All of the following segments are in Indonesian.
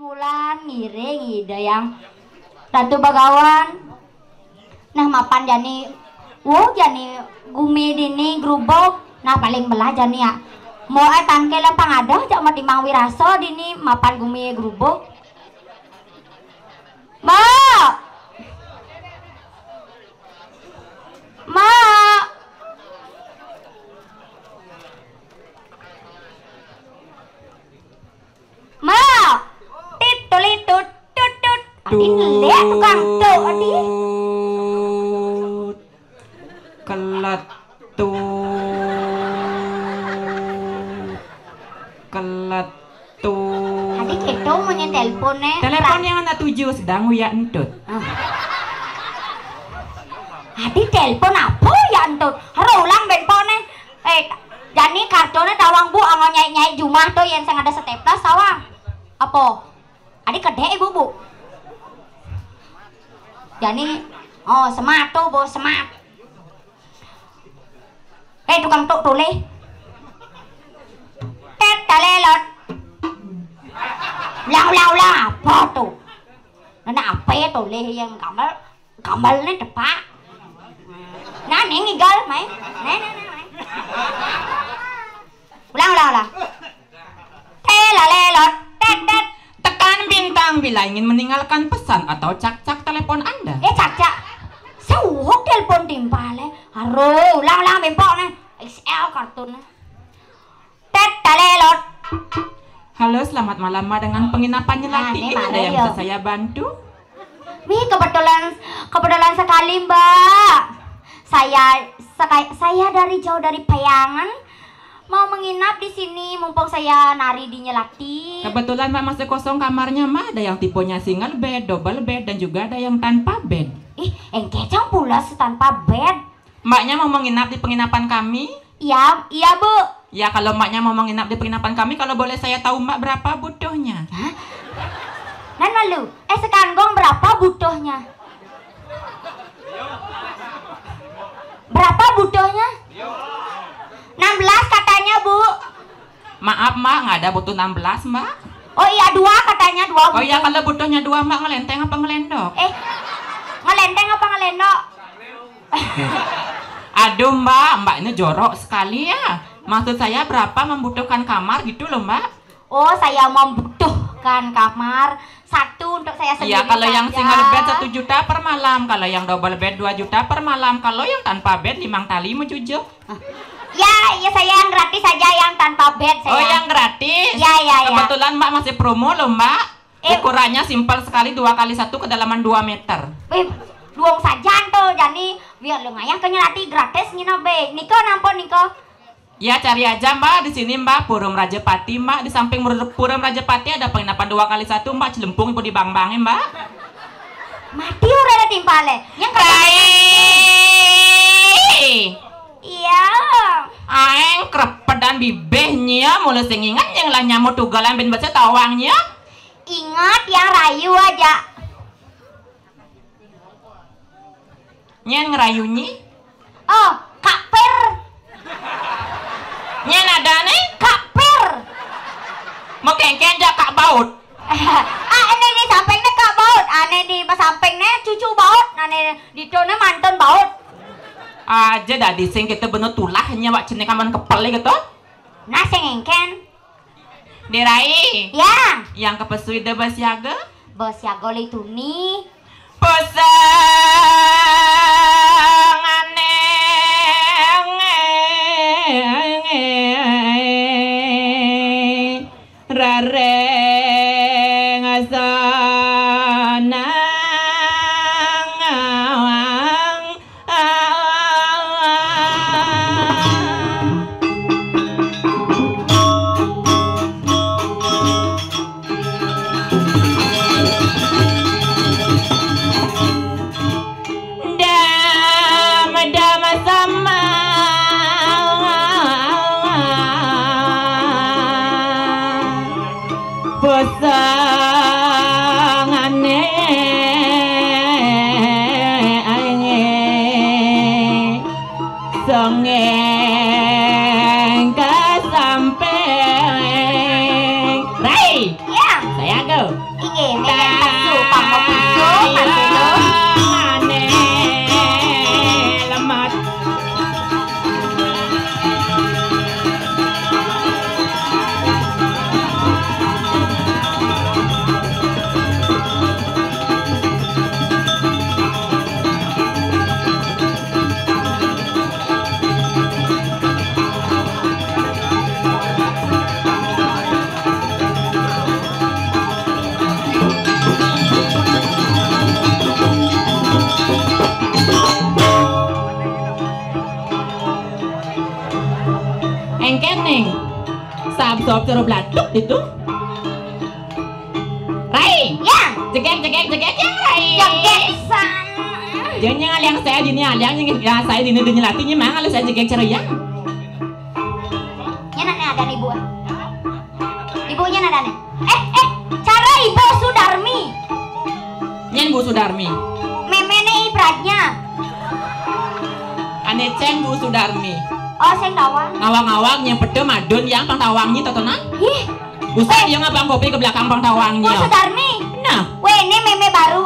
wulan miring ide yang Ratu Bagawan. Nah mapan jani jani gumi dini grubok. Nah paling belah jani ya mau tangke lempang ada jak mau timang wiraso dini mapan gumi grubok. Ma titulitut tutut ini lihat tukang tuh adi kelat adi gitu punya teleponnya telepon yang anak tujuh sedang uya entut adi telepon apa ya entut harus ulang benpone jani kartunya tawang bu anggo nyai jumah tuh yang ada staples tawang apa adik gede ibu bu jani semat tuh bu semat tukang tuk tulis talelot lau apa tuh nana apa ya tulis yang gambarnya tepak nah nih ngigal main ulang telalelot tekan bintang bila ingin meninggalkan pesan atau cak-cak telepon Anda. Cak-cak seuhuk telepon timpale haru ulang bempok nih XL kartunnya telalelot. Halo, selamat malam Ma dengan penginapannya lagi. Ini ada yang bisa saya bantu? Wih, kebetulan sekali Mbak. Saya dari jauh dari Payangan mau menginap di sini mumpung saya nari di Nyelati. Kebetulan Mbak masih kosong kamarnya Ma, ada yang tipenya single bed, double bed dan juga ada yang tanpa bed. Engkecang pula tanpa bed. Mbaknya mau menginap di penginapan kami? Iya Bu. Ya kalau Mbaknya mau menginap di penginapan kami, kalau boleh saya tahu Mbak berapa butuhnya? Hah? Nan malu, sekanggong berapa butuhnya? Berapa butuhnya? 16 katanya Bu. Maaf Mbak, nggak ada butuh 16 Mbak. Oh iya 2 katanya 2 butuh. Oh iya kalau butuhnya 2 Mbak, ngelenteng apa ngelendok? Ngelenteng apa ngelendok? Aduh Mbak ini jorok sekali ya. Maksud saya berapa membutuhkan kamar gitu loh Mbak? Oh saya membutuhkan kamar 1 untuk saya sendiri. Iya kalau yang saja. single bed 1 juta per malam, kalau yang double bed 2 juta per malam, kalau yang tanpa bed 5 tali mejujuk. Ya saya yang gratis saja yang tanpa bed saya. Oh yang gratis? Ya. Kebetulan Mbak masih promo loh Mbak. Ukurannya simpel sekali 2x1 kedalaman 2 meter. Luang saja tuh jadi biar lu ngayang ke Nyelati gratis ngino be. Niko nampon Niko. Ya cari aja Mbak di sini Mbak Purum Rajapati Mbak, di samping Purum Rajapati ada penginapan 2x1 Mbak, Cilempung ibu di Bang-Bang Mbak. Mati udah timpale. Yang iya. Aeng krepedan bibehnya mulai singingan yang lah nyamuk tugalan ben baca tawangnya. Ingat yang rayu aja. Nyen ngerayunyi? Kak Per. Nyen ada nih? Kak Per. Mau kengken aja Kak Baut. Ini di sampingnya Kak Baut. Ini di sampingnya cucu Baut. Ini di tone mantan Baut. Aja dah dising kita bener tulahnya wak cene kaman kepel gitu. Nah sengengken. Dirai. Ya. Yang kepesui de Basiaga. Basiaga itu nih. Pesangane rareng asana pesangane sengeng kasampeng Rai Ya. saya go sop cara bladuk itu. Rai, Yang. cegek yang Rai. Cegek san. Jangan aliang saya dini aliang yang saya dini latihnya mang kalau saya cegek cara yang. Nya nana ada ibu. Ibunya nada nih. Cara Ibu Sudarmi. Nyen Bu Sudarmi. Memene Ibrahnya. Ane ceng Bu Sudarmi. Oh, sing tawang. Ngawang-ngawang yang pede madun yang pang tawangnya totonan. Ih, Usah dia ngabang kopi ke belakang pang Bu tawangnya. Sudarmi. Nah, Weh, ini meme baru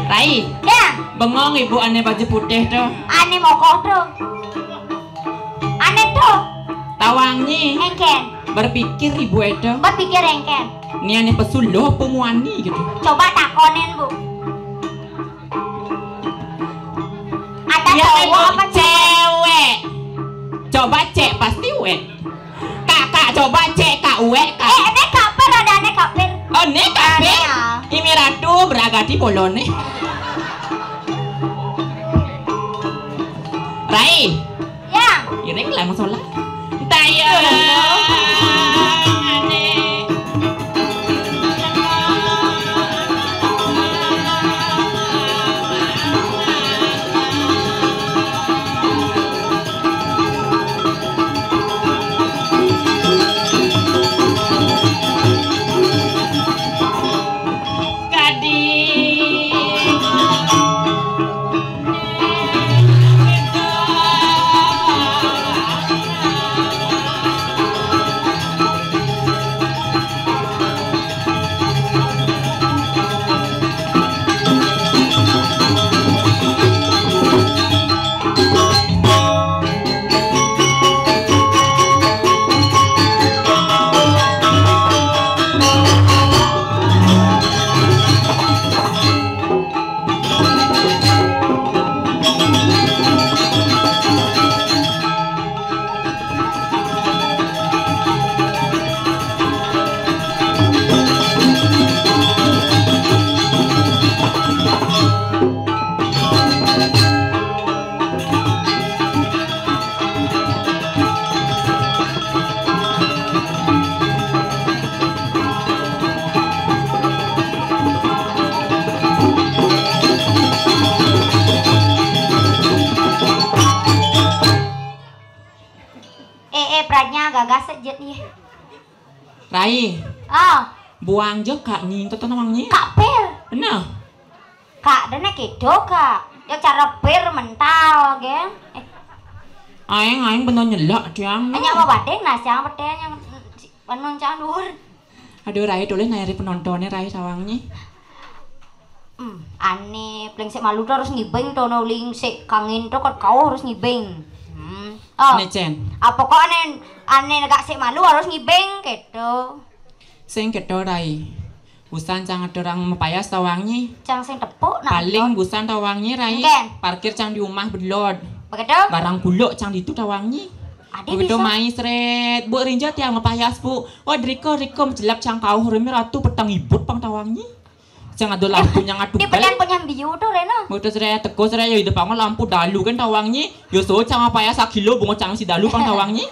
Rai, Ya, bengong ibu ane baju putih tuh. ane mokoh tuh. Ane tuh, Tawangnya engken. berpikir ibu itu. Berpikir engken. Ini ane pesuloh pemuani gitu. Coba takonin, Bu. Ada Ya cowok apa cewek? cewek. Coba cek pasti wek. Kakak coba cek kak wek kak. Ini kaper ada ane kaper. Oh ne kape. Ane ya. Imi ratu beragati polone. Rai, Yang. iring lang sholat. Tayo. Pradnya gagas sejet nih. Rai, Oh, buang je kak nying toto namangnya. Kak Per. Nah, Kak dana kedo Kak. Ya cara per mental, geng. aing bener nyelak diang. Hanya mau badeng nah siang pedenya yang penon candur. Aduh Rai tulis nayari penontonnya Rai sawangnya. Aneh, paling sik malu tuh harus ngibeng tuh nuling sik kangin tuh kan kau harus ngibeng. Oh, Nih Cen, apa kok aneh gak sik malu harus ngibeng gitu. sing kedo Rai. Busan cang ada orang mepayas tawangnya. Cang sing tepuk nah. Paling busan tawangnya Rai. Ken. Parkir cang di rumah belod. Begitu? Barang buluk cang ditu tawangnya. Ade Begitu bisa. main seret, bu rinjat yang mepayas bu. Oh Riko jelap cang kau hurumi ratu petang ibut pang tawangnya. Cang ada lampu yang adu Di penyan biu tuh Reno. Begitu seret teko seret ya di depan lampu dalu kan tawangnya. Yo so cang mepayas 1 kilo bunga cang si dalu pang tawangnya.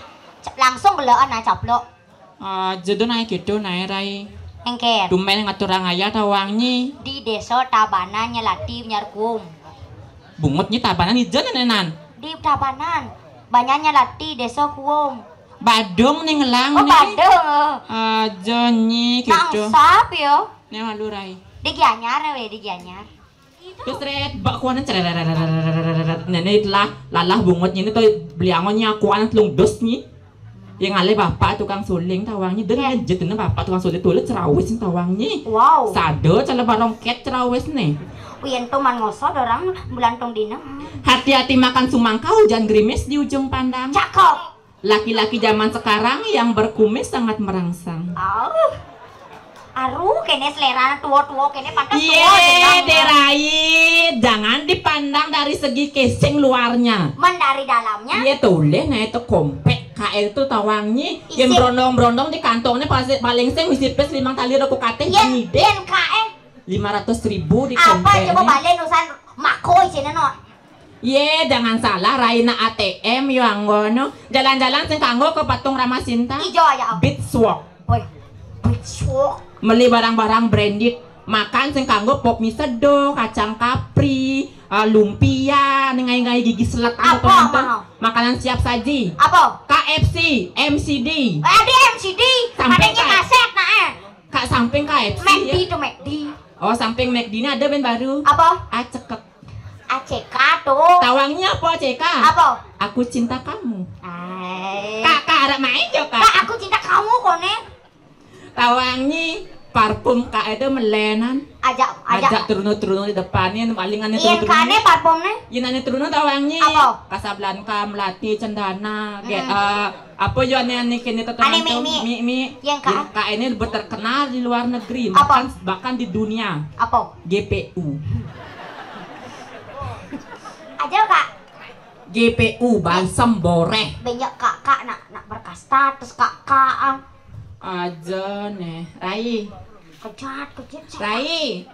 Langsung belaan nah caplok. Jadi naik gitu naik Rai. Engker. Dumen ngatur rangaya tawangnya. Di desa Tabanan nyelati nyarkum. Bungutnya tabanan ijen nenan. Di Tabanan banyak nyelati desa Kuung. Badung nih ngelang Oh nih. Badung. Aja nih gitu. Nangsap yo. Nih malu Rai. Di Gianyar we di Gianyar. Terus red bak kuanan cereret. Nenek lalah bungutnya ini tuh beliangonnya kuanan telung dos nih. Yang ngale bapak tukang suling tawangnya dan ngejet bapak tukang suling tulis cerawis tawangnya. Wow. Sado cala barongket cerawis nih. Uyen tuh man ngosot orang bulan tong dina. Hati-hati makan sumangkau jangan gerimis di ujung pandang. Cakep. Laki-laki zaman sekarang yang berkumis sangat merangsang. Oh. Aru kene selera tua-tua kene pantas tua. Ye, Derai, jangan dipandang dari segi casing luarnya. Man dari dalamnya. Iya tulen, nah itu kompek KL itu tawangnya Isi. yang berondong-berondong di kantongnya paling seng misi plus 5 tali rokok kateh Yen ngide yen kae. 500.000 di Apa coba kompeknya. balen usan makoy sini no. Ye, jangan salah, Raina ATM yang ngono. Jalan-jalan sing kanggo ke Patung Ramasinta. Ijo aja. Beachwalk. Woi. Beachwalk. Beli barang-barang branded. Makan sing kanggo pop mie sedo, kacang kapri, lumpia, ngai-ngai gigi selat Apa mau? Makanan siap saji. Apa? KFC, MCD. Di MCD. Sampai Adanya kaset nah. Kak samping KFC McD ya. tuh McD. Oh, samping McD ini ada band baru. Apa? Acekek. ACK tuh. Tawangnya apa, CK? Apa? Aku cinta kamu. Ay. Kakak ada main jo, Kak. Kak, aku cinta kamu kok nih. Tawangnya parfum Kak itu melenan. Ajak turun-turun di depannya palingan itu Iyan kane parfumnya. Yinane turun tawangnya. Apa? Casablanca, Melati, Cendana, apa yo ane kene tetenan tuh mi. Yang Kak ini terkenal di luar negeri, Apa? bahkan di dunia. Apa? GPU. Aja Kak. GPU balsam boreh. Banyak Kak nak berkas status Kak. Aja nih, Rai. Kejat. Rai,